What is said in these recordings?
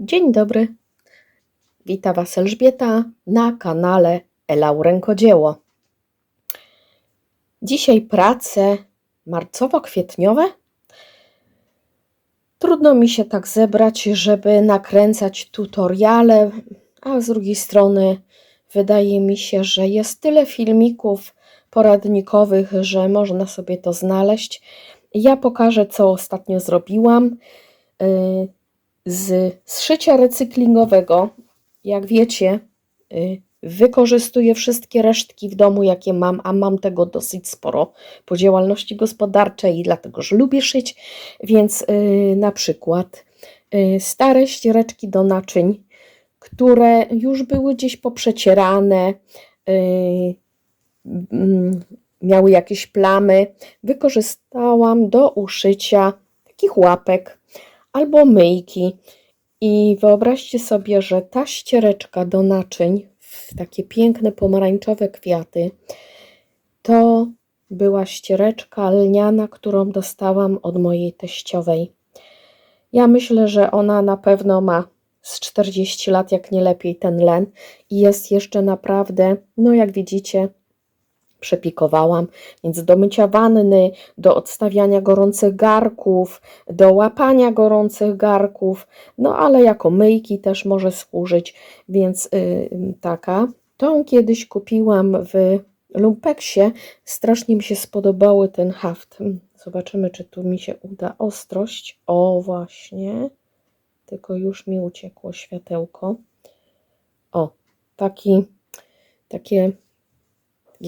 Dzień dobry, witam Was Elżbieta na kanale Ela Rękodzieło. Dzisiaj prace marcowo-kwietniowe. Trudno mi się tak zebrać, żeby nakręcać tutoriale, a z drugiej strony wydaje mi się, że jest tyle filmików poradnikowych, że można sobie to znaleźć. Ja pokażę, co ostatnio zrobiłam z zszycia recyklingowego. Jak wiecie, wykorzystuję wszystkie resztki w domu, jakie mam, a mam tego dosyć sporo po działalności gospodarczej i dlatego, że lubię szyć, więc na przykład stare ściereczki do naczyń, które już były gdzieś poprzecierane, miały jakieś plamy, wykorzystałam do uszycia takich łapek albo myjki. I wyobraźcie sobie, że ta ściereczka do naczyń w takie piękne pomarańczowe kwiaty to była ściereczka lniana, którą dostałam od mojej teściowej. Ja myślę, że ona na pewno ma z 40 lat, jak nie lepiej, ten len i jest jeszcze naprawdę, no jak widzicie, przepikowałam, więc do mycia wanny, do odstawiania gorących garków, do łapania gorących garków, no ale jako myjki też może służyć, więc taka. Tą kiedyś kupiłam w Lumpeksie, strasznie mi się spodobały ten haft. Zobaczymy, czy tu mi się uda ostrość. O, właśnie, tylko już mi uciekło światełko. O, takie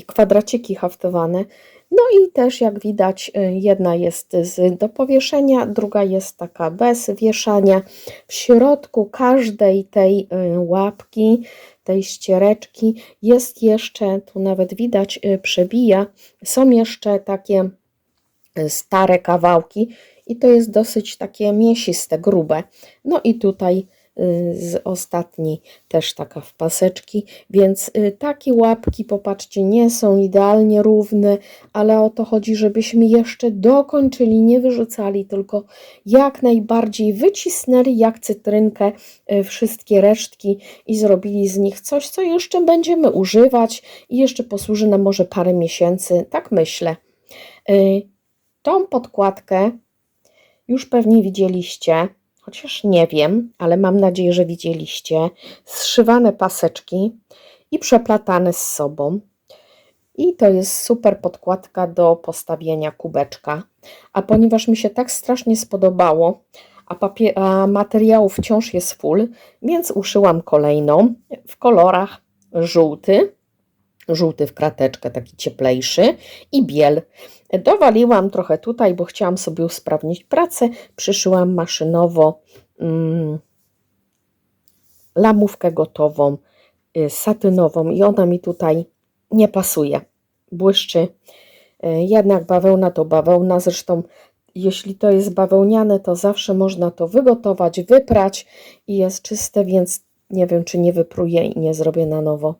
kwadraciki haftowane. No i też jak widać, jedna jest do powieszenia, druga jest taka bez wieszania. W środku każdej tej łapki, tej ściereczki jest jeszcze, tu nawet widać, przebija, są jeszcze takie stare kawałki i to jest dosyć takie mięsiste, grube. No i tutaj z ostatniej też taka w paseczki, więc takie łapki, popatrzcie, nie są idealnie równe, ale o to chodzi, żebyśmy jeszcze dokończyli, nie wyrzucali, tylko jak najbardziej wycisnęli jak cytrynkę wszystkie resztki i zrobili z nich coś, co jeszcze będziemy używać i jeszcze posłuży nam może parę miesięcy, tak myślę. Tą podkładkę już pewnie widzieliście, chociaż nie wiem, ale mam nadzieję, że widzieliście. Zszywane paseczki i przeplatane z sobą. I to jest super podkładka do postawienia kubeczka. A ponieważ mi się tak strasznie spodobało, a materiału wciąż jest full, więc uszyłam kolejną w kolorach żółty w krateczkę, taki cieplejszy i biel. Dowaliłam trochę tutaj, bo chciałam sobie usprawnić pracę. Przyszyłam maszynowo lamówkę gotową, satynową i ona mi tutaj nie pasuje. Błyszczy. Jednak bawełna to bawełna. Zresztą jeśli to jest bawełniane, to zawsze można to wygotować, wyprać i jest czyste, więc nie wiem, czy nie wypruję i nie zrobię na nowo.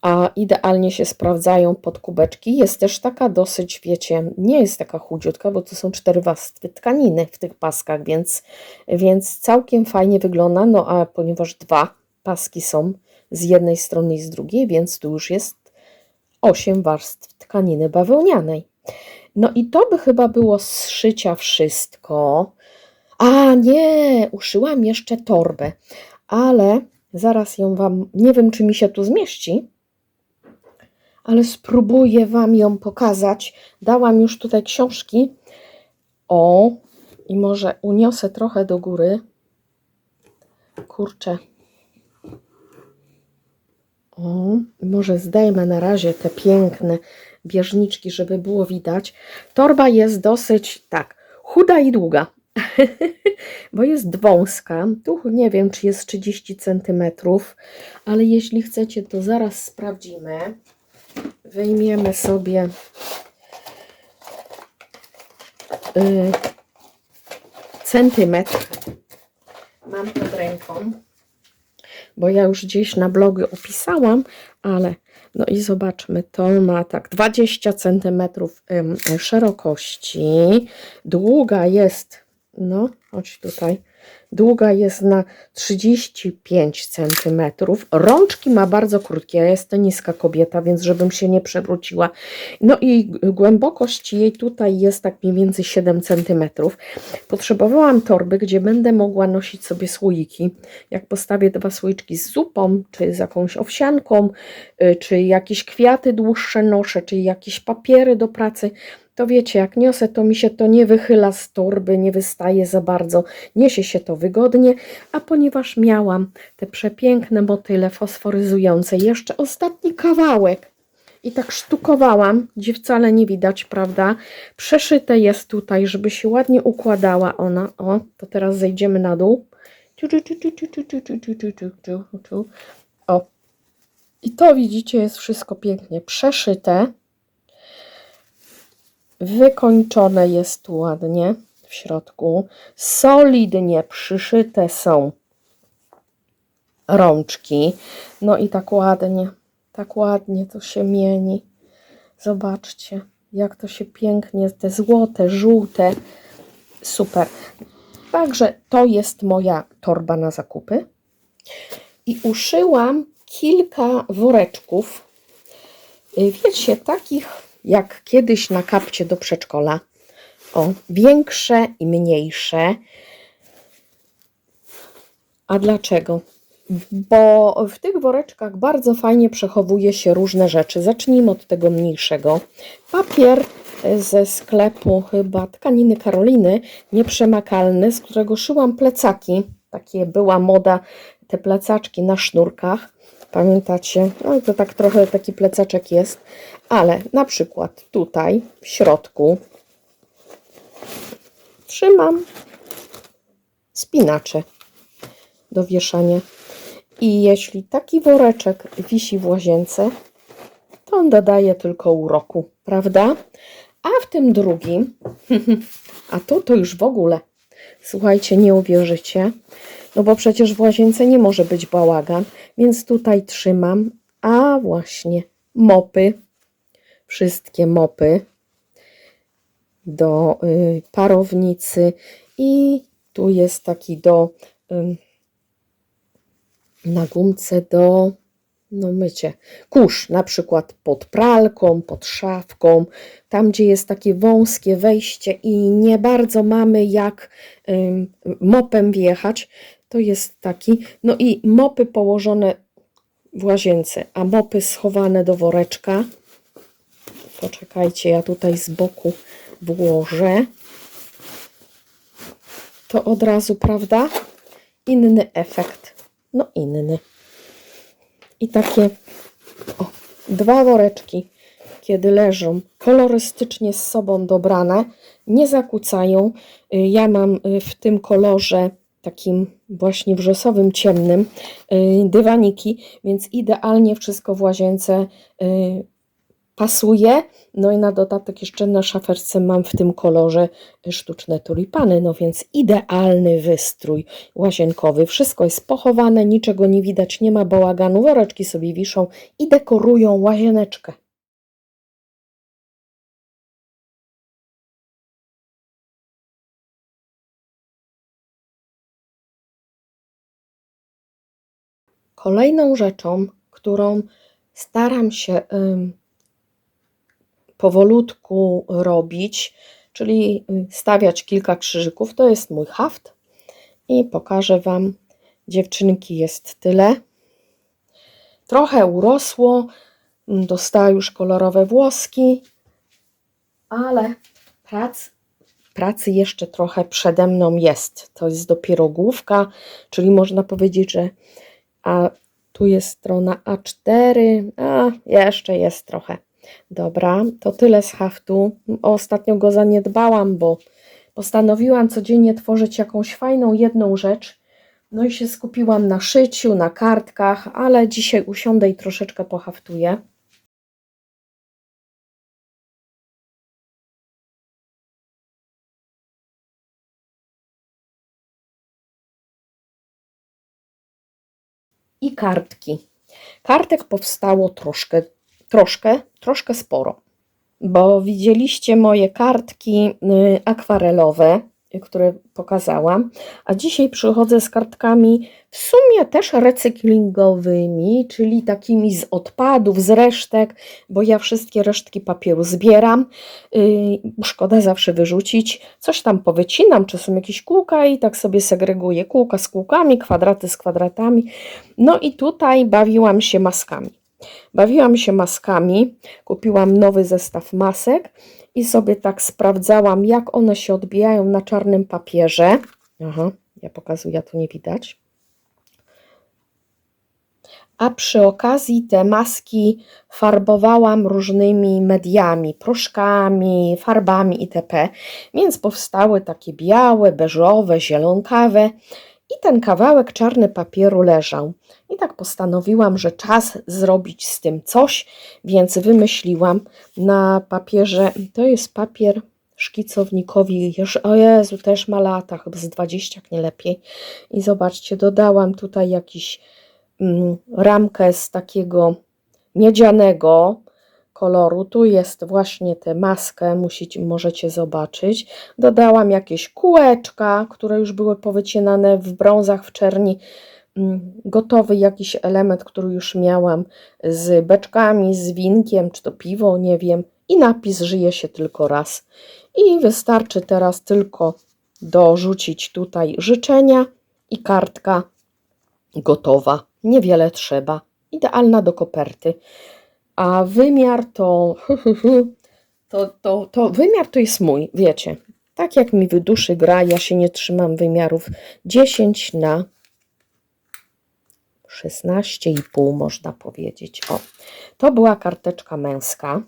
A idealnie się sprawdzają pod kubeczki. Jest też taka dosyć, wiecie, nie jest taka chudziutka, bo to są 4 warstwy tkaniny w tych paskach, więc całkiem fajnie wygląda. No a ponieważ 2 paski są z jednej strony i z drugiej, więc tu już jest 8 warstw tkaniny bawełnianej. No i to by chyba było z szycia wszystko. A nie, uszyłam jeszcze torbę, ale zaraz ją Wam, nie wiem, czy mi się tu zmieści, ale spróbuję Wam ją pokazać. Dałam już tutaj książki. O, i może uniosę trochę do góry. Kurczę. O, może zdejmę na razie te piękne bieżniczki, żeby było widać. Torba jest dosyć, tak, chuda i długa, bo jest wąska. Tu nie wiem, czy jest 30 cm, ale jeśli chcecie, to zaraz sprawdzimy. Wyjmiemy sobie centymetr. Mam pod ręką, bo ja już gdzieś na blogu opisałam, ale no i zobaczmy, to ma tak 20 cm szerokości. Długa jest, no chodź tutaj, długa jest na 35 cm. Rączki ma bardzo krótkie, ja jestem niska kobieta, więc żebym się nie przewróciła. No i głębokość jej tutaj jest tak mniej więcej 7 cm. Potrzebowałam torby, gdzie będę mogła nosić sobie słoiki. Jak postawię 2 słoiczki z zupą, czy z jakąś owsianką, czy jakieś kwiaty dłuższe noszę, czy jakieś papiery do pracy, to wiecie, jak niosę, to mi się to nie wychyla z torby, nie wystaje za bardzo, niesie się to wygodnie, a ponieważ miałam te przepiękne motyle fosforyzujące, jeszcze ostatni kawałek i tak sztukowałam, gdzie wcale nie widać, prawda, przeszyte jest tutaj, żeby się ładnie układała ona, o, to teraz zejdziemy na dół, o, i to widzicie, jest wszystko pięknie przeszyte, wykończone jest tu ładnie w środku, solidnie przyszyte są rączki, no i tak ładnie to się mieni. Zobaczcie, jak to się pięknie, te złote, żółte, super. Także to jest moja torba na zakupy i uszyłam kilka woreczków, wiecie, takich jak kiedyś na kapcie do przedszkola. O, większe i mniejsze. A dlaczego? Bo w tych woreczkach bardzo fajnie przechowuje się różne rzeczy. Zacznijmy od tego mniejszego. Papier ze sklepu chyba Tkaniny Karoliny, nieprzemakalny, z którego szyłam plecaki. Takie była moda, te plecaczki na sznurkach. Pamiętacie? No to tak trochę taki plecaczek jest. Ale na przykład tutaj w środku trzymam spinacze do wieszania. I jeśli taki woreczek wisi w łazience, to on dodaje tylko uroku, prawda? A w tym drugim, a to już w ogóle, słuchajcie, nie uwierzycie, no bo przecież w łazience nie może być bałagan, więc tutaj trzymam, a właśnie mopy, wszystkie mopy do parownicy i tu jest taki na gumce do mycie. Kurz na przykład pod pralką, pod szafką, tam gdzie jest takie wąskie wejście i nie bardzo mamy jak mopem wjechać, to jest taki, no i mopy położone w łazience, a mopy schowane do woreczka. Poczekajcie, ja tutaj z boku włożę. To od razu, prawda? Inny efekt. No inny. I takie 2 woreczki, kiedy leżą kolorystycznie z sobą dobrane, nie zakłócają. Ja mam w tym kolorze takim właśnie wrzosowym, ciemnym dywaniki, więc idealnie wszystko w łazience pasuje. No i na dodatek jeszcze na szaferce mam w tym kolorze sztuczne tulipany, no więc idealny wystrój łazienkowy. Wszystko jest pochowane, niczego nie widać, nie ma bałaganu, woreczki sobie wiszą i dekorują łazieneczkę. Kolejną rzeczą, którą staram się powolutku robić, czyli stawiać kilka krzyżyków, to jest mój haft i pokażę Wam, dziewczynki, jest tyle. Trochę urosło, dostała już kolorowe włoski, ale pracy jeszcze trochę przede mną jest. To jest dopiero główka, czyli można powiedzieć, że tu jest strona A4, a jeszcze jest trochę. Dobra, to tyle z haftu. Ostatnio go zaniedbałam, bo postanowiłam codziennie tworzyć jakąś fajną jedną rzecz. No i się skupiłam na szyciu, na kartkach, ale dzisiaj usiądę i troszeczkę pohaftuję. I kartki. Kartek powstało troszkę sporo, bo widzieliście moje kartki akwarelowe które pokazałam, a dzisiaj przychodzę z kartkami w sumie też recyklingowymi, czyli takimi z odpadów, z resztek, bo ja wszystkie resztki papieru zbieram, szkoda zawsze wyrzucić, coś tam powycinam, czy są jakieś kółka i tak sobie segreguję kółka z kółkami, kwadraty z kwadratami. No i tutaj bawiłam się maskami. Kupiłam nowy zestaw masek i sobie tak sprawdzałam, jak one się odbijają na czarnym papierze. Aha, ja pokazuję, tu nie widać. A przy okazji te maski farbowałam różnymi mediami, proszkami, farbami itp. Więc powstały takie białe, beżowe, zielonkawe. I ten kawałek czarny papieru leżał. I tak postanowiłam, że czas zrobić z tym coś, więc wymyśliłam na papierze, to jest papier szkicownikowy, o Jezu, też ma lata, chyba z 20, jak nie lepiej. I zobaczcie, dodałam tutaj jakiś ramkę z takiego miedzianego koloru. Tu jest właśnie tę maskę, możecie zobaczyć. Dodałam jakieś kółeczka, które już były powycinane w brązach, w czerni. Gotowy jakiś element, który już miałam z beczkami, z winkiem, czy to piwo, nie wiem. I napis żyje się tylko raz. I wystarczy teraz tylko dorzucić tutaj życzenia i kartka gotowa. Niewiele trzeba. Idealna do koperty. A wymiar wymiar to jest mój, wiecie. Tak jak mi wyduszy gra, ja się nie trzymam wymiarów 10 na 16,5 można powiedzieć. O, to była karteczka męska.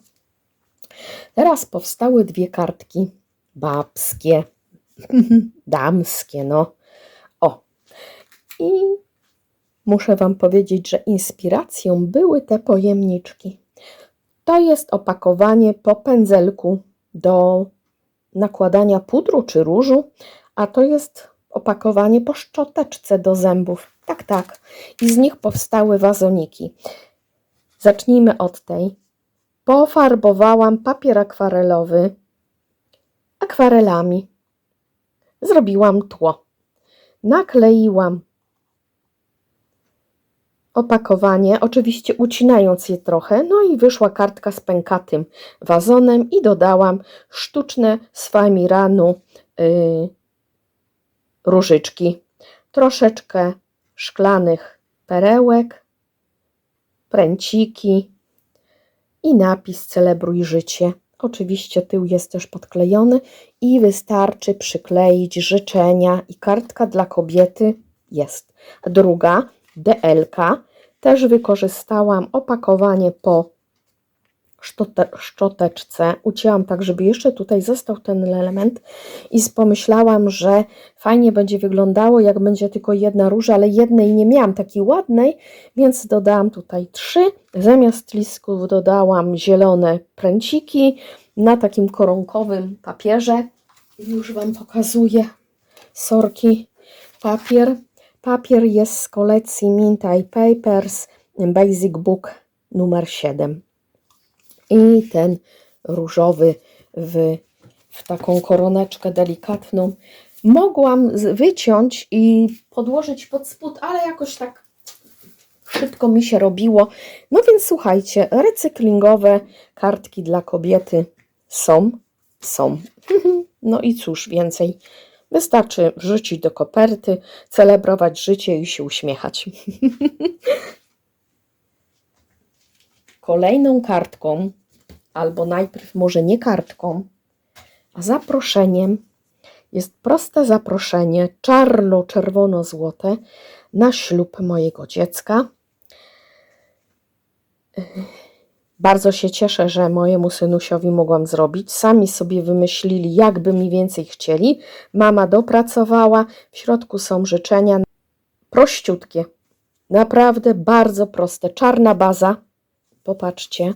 Teraz powstały dwie kartki babskie, damskie, no. O, i muszę Wam powiedzieć, że inspiracją były te pojemniczki. To jest opakowanie po pędzelku do nakładania pudru czy różu, a to jest opakowanie po szczoteczce do zębów. Tak, tak. I z nich powstały wazoniki. Zacznijmy od tej. Pofarbowałam papier akwarelowy akwarelami. Zrobiłam tło. Nakleiłam opakowanie, oczywiście ucinając je trochę, no i wyszła kartka z pękatym wazonem i dodałam sztuczne z Famiranu różyczki. Troszeczkę szklanych perełek, pręciki i napis Celebruj życie. Oczywiście tył jest też podklejony i wystarczy przykleić życzenia i kartka dla kobiety jest. Druga DL-ka, też wykorzystałam opakowanie po szczoteczce, ucięłam tak, żeby jeszcze tutaj został ten element i pomyślałam, że fajnie będzie wyglądało, jak będzie tylko jedna róża, ale jednej nie miałam takiej ładnej, więc dodałam tutaj 3, zamiast listków dodałam zielone pręciki na takim koronkowym papierze. Już Wam pokazuję, sorki, Papier jest z kolekcji Mint Papers Basic Book numer 7. I ten różowy w taką koroneczkę delikatną. Mogłam wyciąć i podłożyć pod spód, ale jakoś tak szybko mi się robiło. No więc słuchajcie, recyklingowe kartki dla kobiety są. No i cóż więcej. Wystarczy wrzucić do koperty, celebrować życie i się uśmiechać. Kolejną kartką, albo najpierw może nie kartką, a zaproszeniem jest proste zaproszenie czarno-czerwono-złote na ślub mojego dziecka. Bardzo się cieszę, że mojemu synusiowi mogłam zrobić. Sami sobie wymyślili, jakby mniej więcej chcieli. Mama dopracowała. W środku są życzenia. Prościutkie. Naprawdę bardzo proste. Czarna baza. Popatrzcie.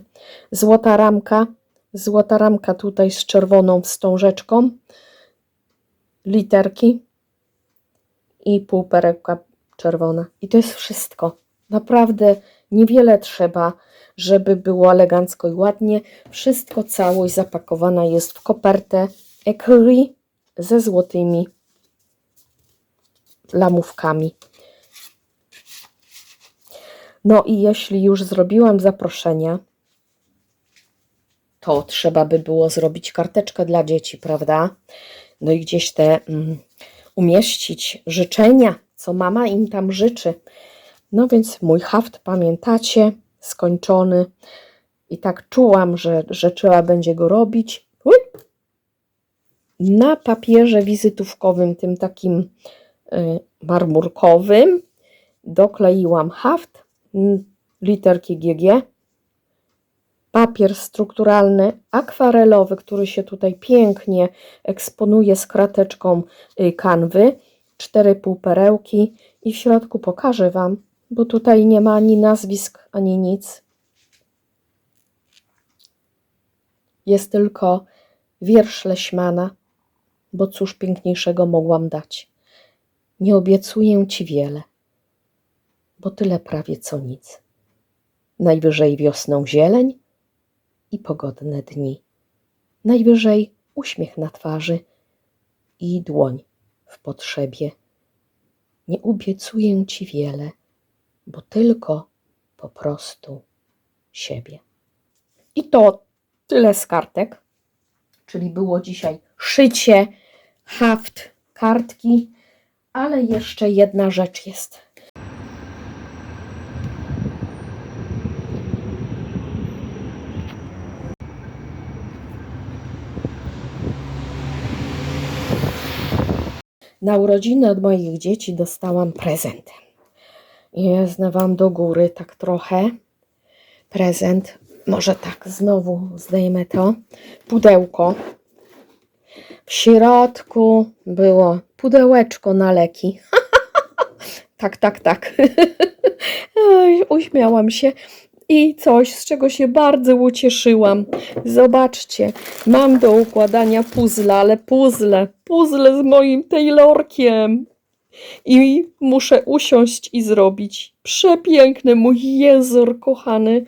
Złota ramka. Złota ramka tutaj z czerwoną wstążeczką. Literki. I półperełka czerwona. I to jest wszystko. Naprawdę niewiele trzeba, żeby było elegancko i ładnie. Wszystko, całość zapakowana jest w kopertę Ecri ze złotymi lamówkami. No i jeśli już zrobiłam zaproszenia, to trzeba by było zrobić karteczkę dla dzieci, prawda? No i gdzieś te umieścić życzenia, co mama im tam życzy. No więc mój haft, pamiętacie, skończony. I tak czułam, że trzeba będzie go robić. Na papierze wizytówkowym, tym takim marmurkowym, dokleiłam haft, literki GG, papier strukturalny, akwarelowy, który się tutaj pięknie eksponuje z krateczką kanwy, 4,5 perełki i w środku pokażę Wam, bo tutaj nie ma ani nazwisk, ani nic. Jest tylko wiersz Leśmana, bo cóż piękniejszego mogłam dać. Nie obiecuję Ci wiele, bo tyle prawie co nic. Najwyżej wiosną zieleń i pogodne dni. Najwyżej uśmiech na twarzy i dłoń w potrzebie. Nie obiecuję Ci wiele, bo tylko po prostu siebie. I to tyle z kartek, czyli było dzisiaj szycie, haft, kartki, ale jeszcze jedna rzecz jest. Na urodziny od moich dzieci dostałam prezent. Jeznę Wam do góry tak trochę. Prezent, może tak, znowu zdejmę to. Pudełko. W środku było pudełeczko na leki. Tak. Uśmiałam się. I coś, z czego się bardzo ucieszyłam. Zobaczcie, mam do układania puzzle, ale puzzle z moim Taylorkiem. I muszę usiąść i zrobić. Przepiękny mój jezor kochany.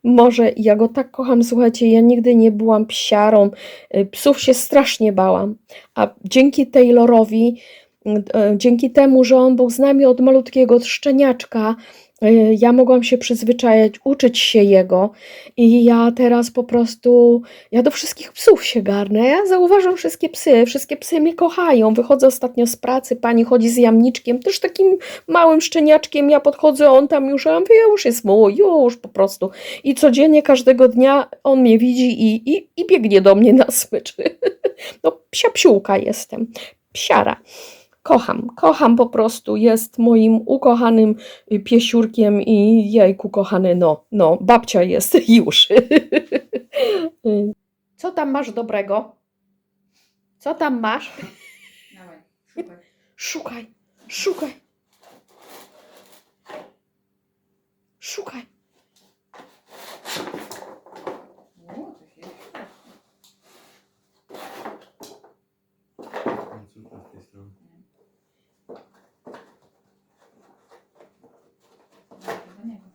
Może ja go tak kocham, słuchajcie, ja nigdy nie byłam psiarą. Psów się strasznie bałam. A dzięki Taylorowi, dzięki temu, że on był z nami od malutkiego szczeniaczka, ja mogłam się przyzwyczajać, uczyć się jego i ja teraz po prostu, ja do wszystkich psów się garnę. Ja zauważam wszystkie psy mnie kochają. Wychodzę ostatnio z pracy, pani chodzi z jamniczkiem, też takim małym szczeniaczkiem, ja podchodzę, on tam już, ja mówię, już jest mój, już po prostu. I codziennie, każdego dnia on mnie widzi i biegnie do mnie na smycz. No, psiapsiółka jestem, psiara. Kocham po prostu, jest moim ukochanym piesiurkiem i jejku kochany, no, babcia jest już. Co tam masz dobrego? Co tam masz? Dawaj, szukaj. Szukaj. O, to się Końcówka z tej strony. do niego.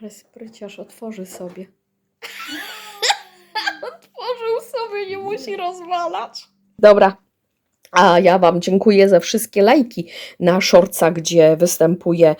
Ale spryciarz otworzy sobie. Otworzył sobie, nie musi rozwalać. Dobra. A ja Wam dziękuję za wszystkie lajki na shortsa, gdzie występuje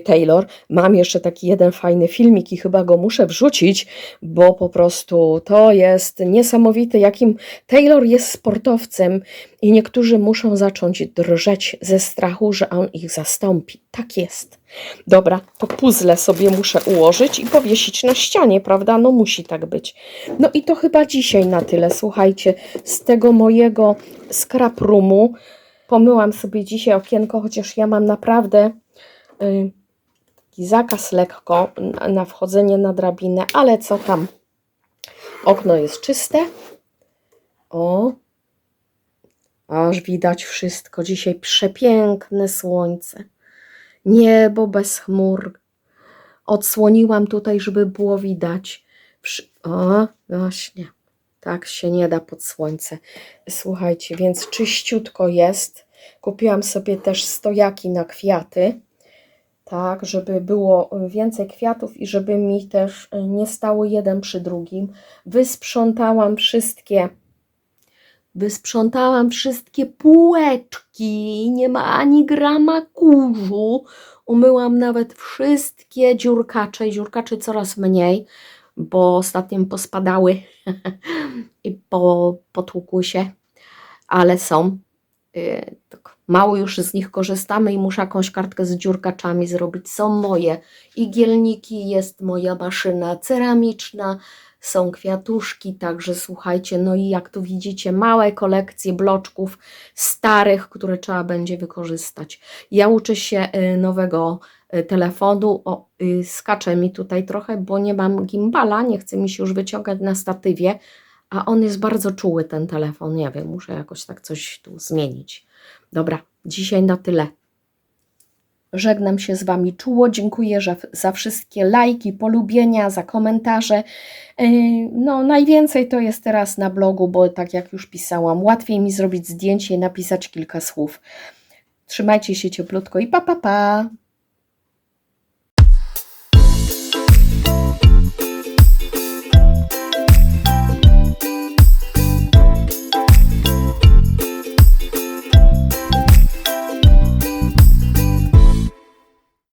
Taylor. Mam jeszcze taki jeden fajny filmik i chyba go muszę wrzucić, bo po prostu to jest niesamowite, jakim Taylor jest sportowcem i niektórzy muszą zacząć drżeć ze strachu, że on ich zastąpi. Tak jest. Dobra, to puzzle sobie muszę ułożyć i powiesić na ścianie, prawda? No musi tak być. No i to chyba dzisiaj na tyle. Słuchajcie, z tego mojego scrap roomu pomyłam sobie dzisiaj okienko, chociaż ja mam naprawdę taki zakaz lekko na wchodzenie na drabinę, ale co tam? Okno jest czyste. O, aż widać wszystko. Dzisiaj przepiękne słońce. Niebo bez chmur. Odsłoniłam tutaj, żeby było widać. O, właśnie. Tak się nie da pod słońce. Słuchajcie, więc czyściutko jest. Kupiłam sobie też stojaki na kwiaty. Tak, żeby było więcej kwiatów i żeby mi też nie stały jeden przy drugim. Wysprzątałam wszystkie Wysprzątałam wszystkie półeczki, nie ma ani grama kurzu. Umyłam nawet wszystkie dziurkacze coraz mniej, bo ostatnio pospadały i potłukły się, ale są. Tak mało już z nich korzystamy i muszę jakąś kartkę z dziurkaczami zrobić. Są moje igielniki, jest moja maszyna ceramiczna, są kwiatuszki, także słuchajcie, no i jak tu widzicie, małe kolekcje bloczków starych, które trzeba będzie wykorzystać. Ja uczę się nowego telefonu, skacze mi tutaj trochę, bo nie mam gimbala, nie chce mi się już wyciągać na statywie, a on jest bardzo czuły, ten telefon, nie wiem, muszę jakoś tak coś tu zmienić. Dobra, dzisiaj na tyle. Żegnam się z Wami czuło, dziękuję za wszystkie lajki, polubienia, za komentarze. No najwięcej to jest teraz na blogu, bo tak jak już pisałam, łatwiej mi zrobić zdjęcie i napisać kilka słów. Trzymajcie się cieplutko i pa pa pa!